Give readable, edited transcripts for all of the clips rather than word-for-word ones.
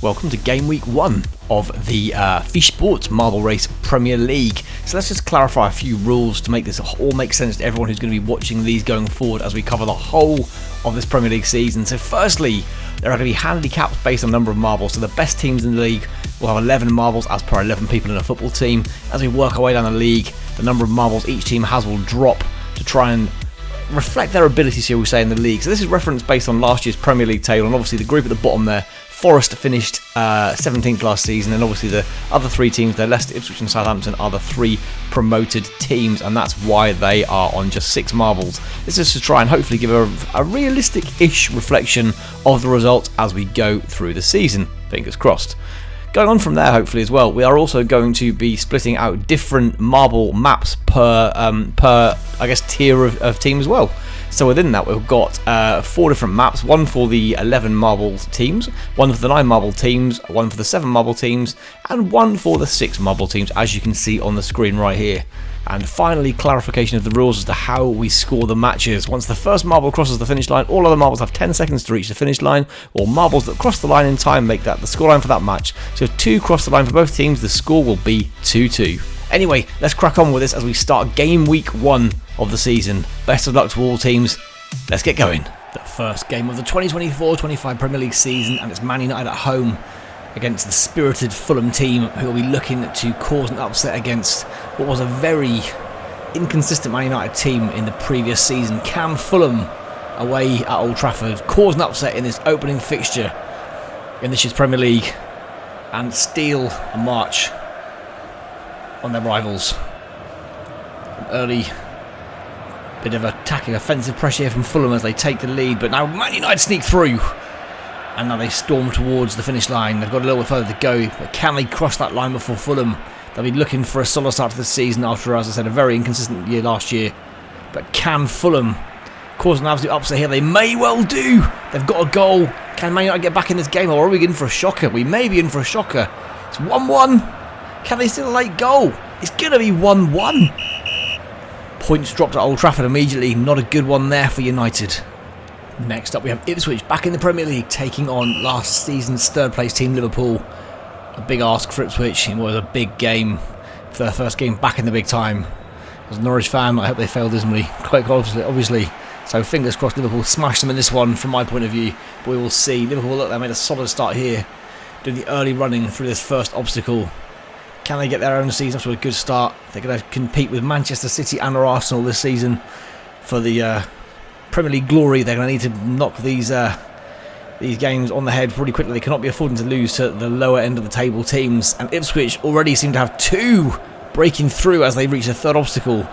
Welcome to Game Week 1 of the Fish Sports Marble Race Premier League. So let's just clarify a few rules to make this all make sense to everyone who's going to be watching these going forward as we cover the whole of this Premier League season. So firstly, there are going to be handicaps based on number of marbles. So the best teams in the league will have 11 marbles as per 11 people in a football team. As we work our way down the league, the number of marbles each team has will drop to try and reflect their abilities, shall we say, in the league. So this is reference based on last year's Premier League table, and obviously the group at the bottom there, Forest finished 17th last season, and obviously the other three teams, they're Leicester, Ipswich and Southampton, are the three promoted teams, and that's why they are on just 6 marbles. This is to try and hopefully give a realistic-ish reflection of the results as we go through the season. Fingers crossed. Going on from there, hopefully as well, we are also going to be splitting out different marble maps per I guess tier of team as well. So within that, we've got 4 different maps: one for the 11 marble teams, one for the 9 marble teams, one for the 7 marble teams, and one for the 6 marble teams, as you can see on the screen right here. And finally, clarification of the rules as to how we score the matches. Once the first marble crosses the finish line, all other marbles have 10 seconds to reach the finish line, or marbles that cross the line in time make that the scoreline for that match. So if 2 cross the line for both teams, the score will be 2-2. Anyway, let's crack on with this as we start Game Week 1 of the season. Best of luck to all teams. Let's get going. The first game of the 2024-25 Premier League season, and it's Man United at home against the spirited Fulham team, who will be looking to cause an upset against what was a very inconsistent Man United team in the previous season. Can Fulham, away at Old Trafford, cause an upset in this opening fixture in this year's Premier League and steal a march on their rivals? An early bit of attacking offensive pressure here from Fulham as they take the lead, but now Man United sneak through, and now they storm towards the finish line. They've got a little bit further to go, but can they cross that line before Fulham? They'll be looking for a solid start to the season after, as I said, a very inconsistent year last year. But can Fulham cause an absolute upset here? They may well do. They've got a goal. Can Man United get back in this game, or are we in for a shocker? We may be in for a shocker. It's 1-1. Can they steal a late goal? It's going to be 1-1. Points dropped at Old Trafford immediately. Not a good one there for United. Next up, we have Ipswich back in the Premier League, taking on last season's third place team Liverpool. A big ask for Ipswich. It was a big game for their first game back in the big time. As a Norwich fan, I hope they failed dismally. Quite obviously. So fingers crossed Liverpool smashed them in this one from my point of view. But we will see. Liverpool, look, they made a solid start here, doing the early running through this first obstacle. Can they get their own season off to a good start? They're going to compete with Manchester City and Arsenal this season for the Premier League glory. They're going to need to knock these games on the head pretty quickly. They cannot be affording to lose to the lower end of the table teams. And Ipswich already seem to have 2 breaking through as they reach the third obstacle.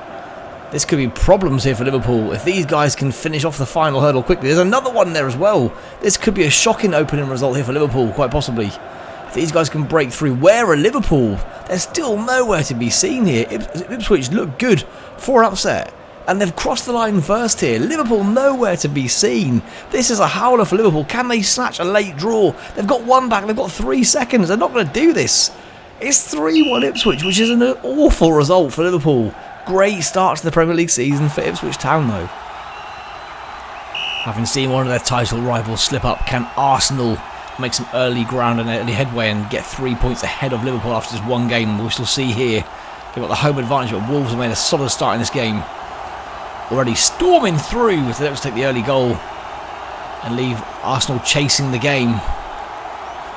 This could be problems here for Liverpool. If these guys can finish off the final hurdle quickly, there's another one there as well. This could be a shocking opening result here for Liverpool, quite possibly. If these guys can break through, where are Liverpool? They're still nowhere to be seen here. Ipswich look good for an upset, and they've crossed the line first here. Liverpool nowhere to be seen. This is a howler for Liverpool. Can they snatch a late draw? They've got 1 back. They've got 3 seconds. They're not going to do this. It's 3-1 Ipswich, which is an awful result for Liverpool. Great start to the Premier League season for Ipswich Town, though. Having seen one of their title rivals slip up, can Arsenal make some early ground and early headway and get 3 points ahead of Liverpool after just one game? We shall see here. They've got the home advantage, but Wolves have made a solid start in this game. Already storming through as they don't take the early goal and leave Arsenal chasing the game.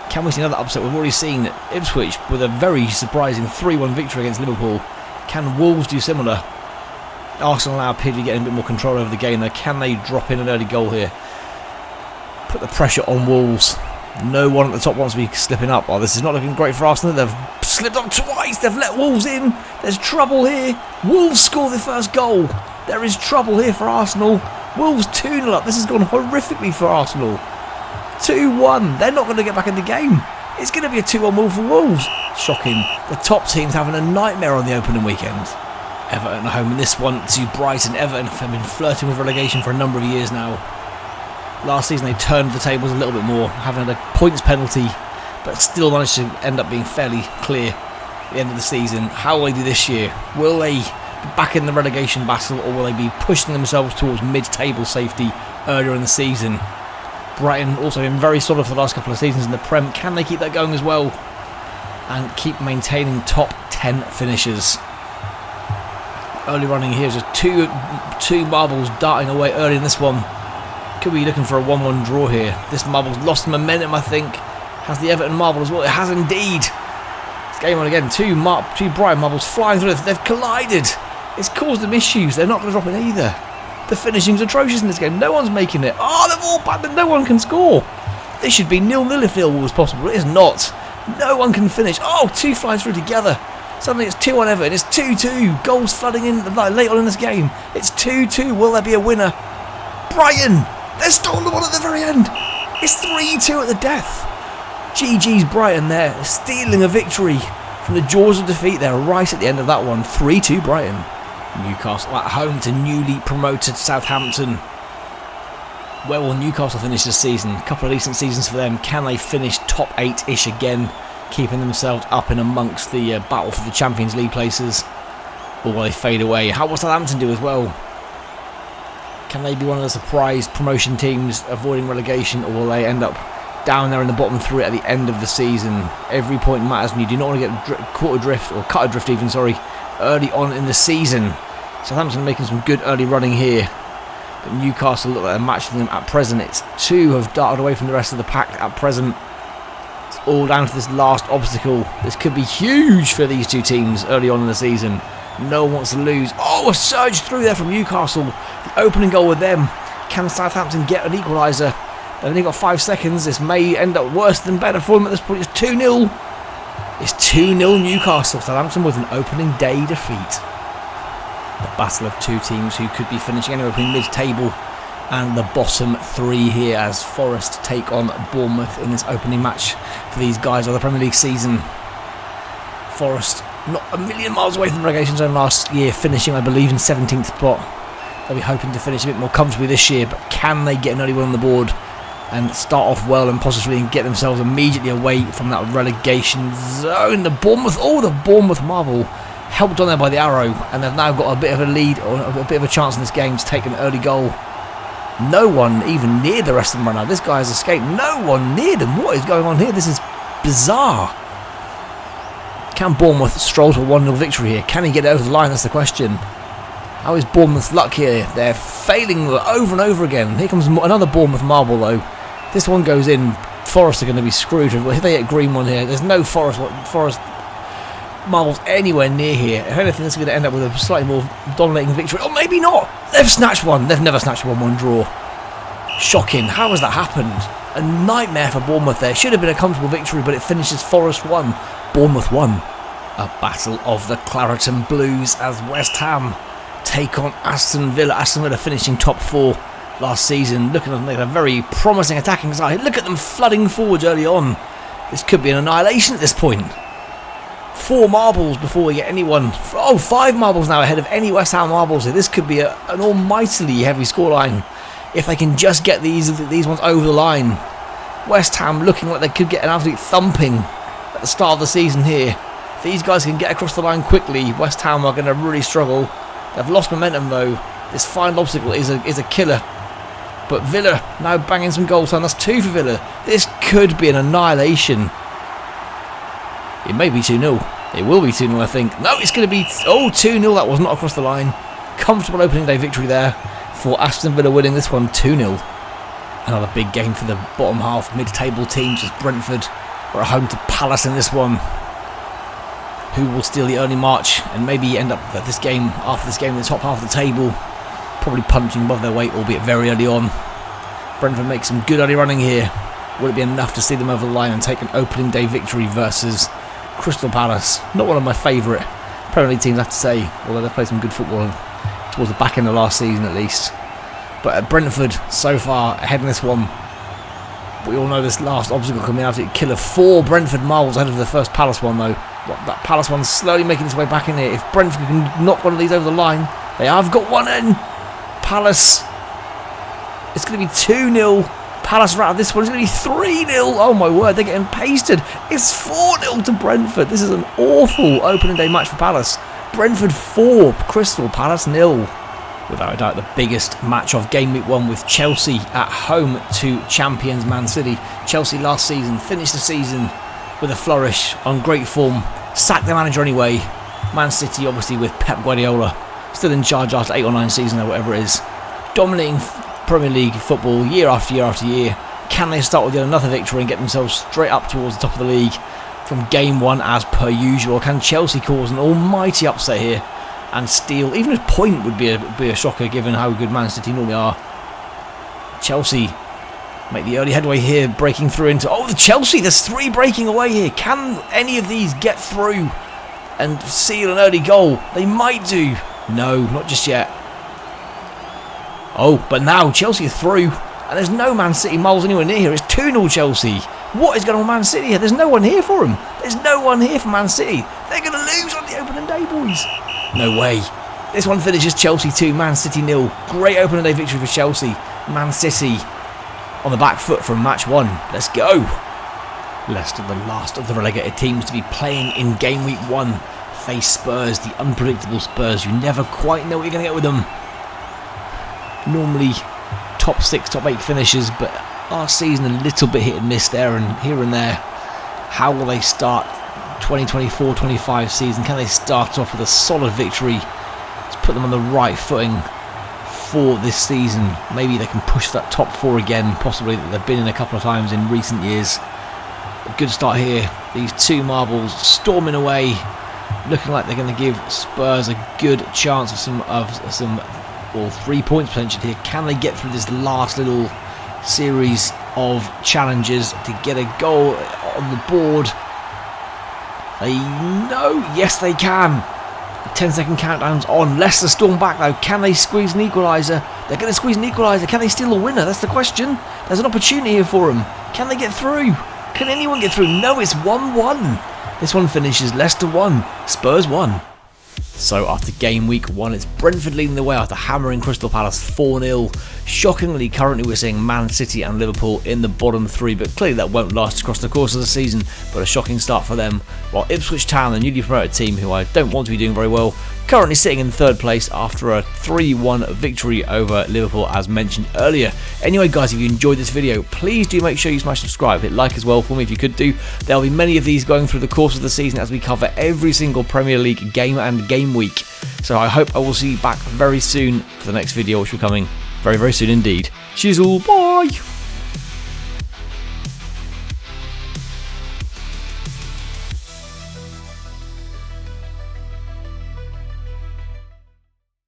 Can we see another upset? We've already seen Ipswich with a very surprising 3-1 victory against Liverpool. Can Wolves do similar? Arsenal now appear to be getting a bit more control over the game though. Can they drop in an early goal here? Put the pressure on Wolves. No one at the top wants to be slipping up. Oh, this is not looking great for Arsenal. They've slipped up twice. They've let Wolves in. There's trouble here. Wolves score the first goal. There is trouble here for Arsenal. Wolves 2-0 up. This has gone horrifically for Arsenal. 2-1. They're not going to get back in the game. It's going to be a 2-1 win for Wolves. Shocking. The top team's having a nightmare on the opening weekend. Everton are home in this one to Brighton. Everton have been flirting with relegation for a number of years now. Last season they turned the tables a little bit more, having had a points penalty, but still managed to end up being fairly clear at the end of the season. How will they do this year? Will they be back in the relegation battle, or will they be pushing themselves towards mid-table safety earlier in the season? Brighton also been very solid for the last couple of seasons in the Prem. Can they keep that going as well and keep maintaining top 10 finishes? Early running here, just two marbles darting away early in this one. Could be looking for a 1-1 draw here. This marble's lost momentum, I think. Has the Everton marble as well? It has indeed. It's game on again. Two Brighton marbles flying through. They've collided. It's caused them issues. They're not going to drop it either. The finishing's atrocious in this game. No one's making it. Oh, they're all bad, but no one can score. This should be 0-0 if 0 was possible. It is not. No one can finish. Oh, two flying through together. Suddenly it's 2-1 Everton. It's 2-2. Goals flooding in late on in this game. It's 2-2. Will there be a winner? Brighton. They're stolen one at the very end. It's 3-2 at the death. GG's Brighton there. Stealing a victory from the jaws of defeat there right at the end of that one. 3-2 Brighton. Newcastle at home to newly promoted Southampton. Where will Newcastle finish this season? A couple of decent seasons for them. Can they finish top 8-ish again, keeping themselves up in amongst the battle for the Champions League places? Or will they fade away? How will Southampton do as well? Can they be one of the surprise promotion teams avoiding relegation, or will they end up down there in the bottom 3 at the end of the season? Every point matters, and you do not want to get caught adrift, or cut adrift even, early on in the season. Southampton making some good early running here, but Newcastle look like they're matching them at present. It's 2 have darted away from the rest of the pack at present. It's all down to this last obstacle. This could be huge for these two teams early on in the season. No one wants to lose. Oh, a surge through there from Newcastle. The opening goal with them. Can Southampton get an equaliser? They've only got 5 seconds. This may end up worse than better for them at this point. It's 2-0. It's 2-0 Newcastle. Southampton with an opening day defeat. The battle of two teams who could be finishing anywhere between mid-table and the bottom 3 here, as Forest take on Bournemouth in this opening match for these guys of the Premier League season. Forest not a million miles away from the relegation zone last year, finishing I believe in 17th spot. They'll be hoping to finish a bit more comfortably this year, but can they get an early one on the board and start off well and possibly get themselves immediately away from that relegation zone? The Bournemouth marble helped on there by the arrow, and they've now got a bit of a lead, or a bit of a chance in this game to take an early goal. No one even near the rest of them right now. This guy has escaped. No one near them. What is going on here? This is bizarre. Can Bournemouth stroll to a 1-0 victory here? Can he get over the line? That's the question. How is Bournemouth's luck here? They're failing over and over again. Here comes another Bournemouth marble though. This one goes in. Forest are going to be screwed. If they get green one here, there's no Forest marbles anywhere near here. If anything, this is going to end up with a slightly more dominating victory. Or maybe not. They've snatched one. They've never snatched a 1-1 draw. Shocking. How has that happened? A nightmare for Bournemouth there. Should have been a comfortable victory, but it finishes Forest 1, Bournemouth 1. A battle of the Claret and Blues as West Ham take on Aston Villa. Aston Villa finishing top 4 last season, looking like a very promising attacking side. Look at them flooding forwards early on. This could be an annihilation at this point. 4 marbles before we get anyone. 5 marbles now ahead of any West Ham marbles here. This could be an almightily heavy scoreline if they can just get these ones over the line. West Ham looking like they could get an absolute thumping at the start of the season here. If these guys can get across the line quickly, West Ham are going to really struggle. They've lost momentum though. This final obstacle is a killer. But Villa now banging some goals on. That's 2 for Villa. This could be an annihilation. It may be 2-0. It will be 2-0, I think. No, it's going to be 2-0. That was not across the line. Comfortable opening day victory there for Aston Villa, winning this one 2-0. Another big game for the bottom half mid-table teams as Brentford are at home to Palace in this one. Who will steal the early march and maybe end up after this game in the top half of the table, probably punching above their weight, albeit very early on. Brentford makes some good early running here. Will it be enough to see them over the line and take an opening day victory versus Crystal Palace? Not one of my favourite Premier League teams, I have to say, although they've played some good football towards the back end of last season at least. But Brentford so far ahead in this one. We all know this last obstacle can be an absolute killer. 4 Brentford marbles ahead of the first Palace one though. That Palace one's slowly making its way back in here. If Brentford can knock one of these over the line, they have got one in. Palace, it's going to be 2-0. Palace are out of this one. It's going to be 3-0. Oh my word, they're getting pasted. It's 4-0 to Brentford. This is an awful opening day match for Palace. Brentford 4, Crystal Palace 0. Without a doubt, the biggest match of Game Week 1 with Chelsea at home to champions Man City. Chelsea last season finished the season with a flourish, on great form, sacked their manager anyway. Man City, obviously, with Pep Guardiola still in charge after 8 or 9 seasons or whatever it is, dominating Premier League football year after year after year. Can they start with yet another victory and get themselves straight up towards the top of the league from Game 1 as per usual? Can Chelsea cause an almighty upset here and steal? Even a point would be a shocker given how good Man City normally are. Chelsea make the early headway here, breaking through into... Oh, the Chelsea! There's 3 breaking away here. Can any of these get through and seal an early goal? They might do. No, not just yet. Oh, but now Chelsea are through. And there's no Man City miles anywhere near here. It's 2-0 Chelsea. What is going on with Man City here? There's no one here for them. There's no one here for Man City. They're going to lose on the opening day, boys. No way. This one finishes Chelsea 2, Man City 0. Great opening day victory for Chelsea. Man City on the back foot from match 1. Let's go. Leicester, the last of the relegated teams to be playing in Game Week 1, face Spurs, the unpredictable Spurs. You never quite know what you're going to get with them. Normally top 6, top 8 finishes, but last season a little bit hit and miss there and here and there. How will they start 2024-25 season? Can they start off with a solid victory to put them on the right footing for this season? Maybe they can push that top 4 again, possibly, that they've been in a couple of times in recent years. A good start here. These 2 marbles storming away, looking like they're going to give Spurs a good chance of some 3 points potential here. Can they get through this last little series of challenges to get a goal on the board? They know, yes they can. The 10-second countdown's on. Leicester storm back though. Can they squeeze an equaliser? They're going to squeeze an equaliser. Can they steal a winner? That's the question. There's an opportunity here for them. Can they get through? Can anyone get through? No, it's 1-1. This one finishes Leicester 1, Spurs 1. So after Game Week 1, it's Brentford leading the way after hammering Crystal Palace 4-0. Shockingly, currently we're seeing Man City and Liverpool in the bottom 3, but clearly that won't last across the course of the season, but a shocking start for them. While Ipswich Town, the newly promoted team, who I don't want to be doing very well, currently sitting in 3rd place after a 3-1 victory over Liverpool, as mentioned earlier. Anyway guys, if you enjoyed this video, please do make sure you smash subscribe, hit like as well for me if you could do. There'll be many of these going through the course of the season as we cover every single Premier League game and game week. So I hope I will see you back very soon for the next video, which will be coming very, very soon indeed. Cheers all, bye!